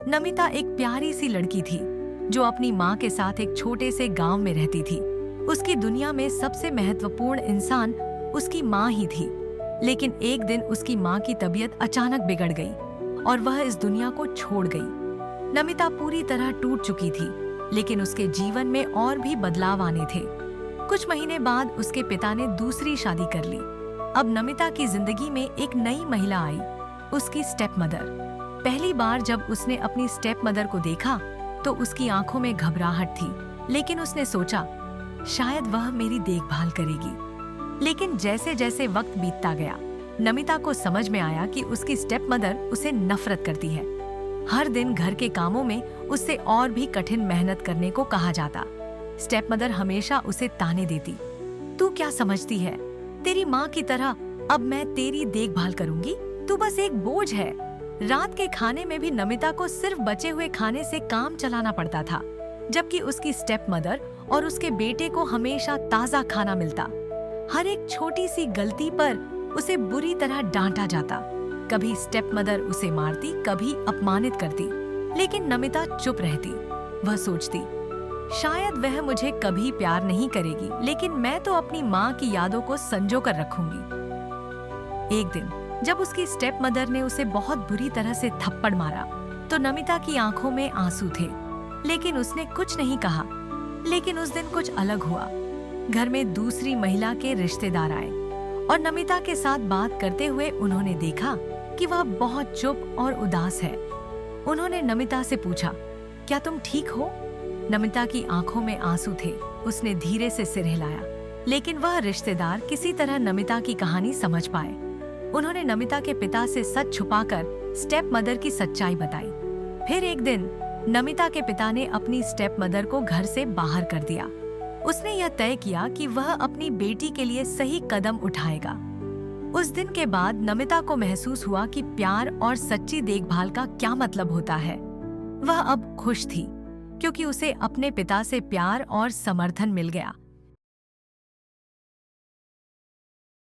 नमिता एक प्यारी सी लड़की थी जो अपनी माँ के साथ एक छोटे से गांव में रहती थी। उसकी दुनिया में सबसे महत्वपूर्ण इंसान उसकी माँ ही थी। लेकिन एक दिन उसकी माँ की तबीयत अचानक बिगड़ गई और वह इस दुनिया को छोड़ गई। नमिता पूरी तरह टूट चुकी थी, लेकिन उसके जीवन में और भी बदलाव आने थे। कुछ महीने बाद उसके पिता ने दूसरी शादी कर ली। अब नमिता की जिंदगी में एक नई महिला आई, उसकी स्टेप मदर। पहली बार जब उसने अपनी स्टेप मदर को देखा तो उसकी आंखों में घबराहट थी, लेकिन उसने सोचा शायद वह मेरी देखभाल करेगी। लेकिन जैसे जैसे वक्त बीतता गया, नमिता को समझ में आया कि उसकी स्टेप मदर उसे नफरत करती है। हर दिन घर के कामों में उससे और भी कठिन मेहनत करने को कहा जाता। स्टेप मदर हमेशा उसे ताने देती, तू क्या समझती है, तेरी माँ की तरह अब मैं तेरी देखभाल करूंगी, तू बस एक बोझ है। रात के खाने में भी नमिता को सिर्फ बचे हुए खाने से काम चलाना पड़ता था, जबकि उसकी स्टेप मदर और उसके बेटे को हमेशा ताजा खाना मिलता। हर एक छोटी सी गलती पर उसे बुरी तरह डांटा जाता। कभी स्टेप मदर उसे मारती, कभी अपमानित करती, लेकिन नमिता चुप रहती। वह सोचती शायद वह मुझे कभी प्यार नहीं करेगी, लेकिन मैं तो अपनी माँ की यादों को संजो कर रखूंगी। एक दिन जब उसकी स्टेप मदर ने उसे बहुत बुरी तरह से थप्पड़ मारा तो नमिता की आंखों में आंसू थे, लेकिन उसने कुछ नहीं कहा। लेकिन उस दिन कुछ अलग हुआ। घर में दूसरी महिला के रिश्तेदार आए और नमिता के साथ बात करते हुए उन्होंने देखा कि वह बहुत चुप और उदास है। उन्होंने नमिता से पूछा, क्या तुम ठीक हो? नमिता की आंखों में आंसू थे। उसने धीरे से सिर हिलाया, लेकिन वह रिश्तेदार किसी तरह नमिता की कहानी समझ पाए। उन्होंने नमिता के पिता से सच छुपाकर स्टेप मदर की सच्चाई बताई। फिर एक दिन नमिता के पिता ने अपनी स्टेप मदर को घर से बाहर कर दिया। उसने यह तय किया कि वह अपनी बेटी के लिए सही कदम उठाएगा। उस दिन के बाद नमिता को महसूस हुआ कि प्यार और सच्ची देखभाल का क्या मतलब होता है। वह अब खुश थी, क्योंकि उसे अपने पिता से प्यार और समर्थन मिल गया।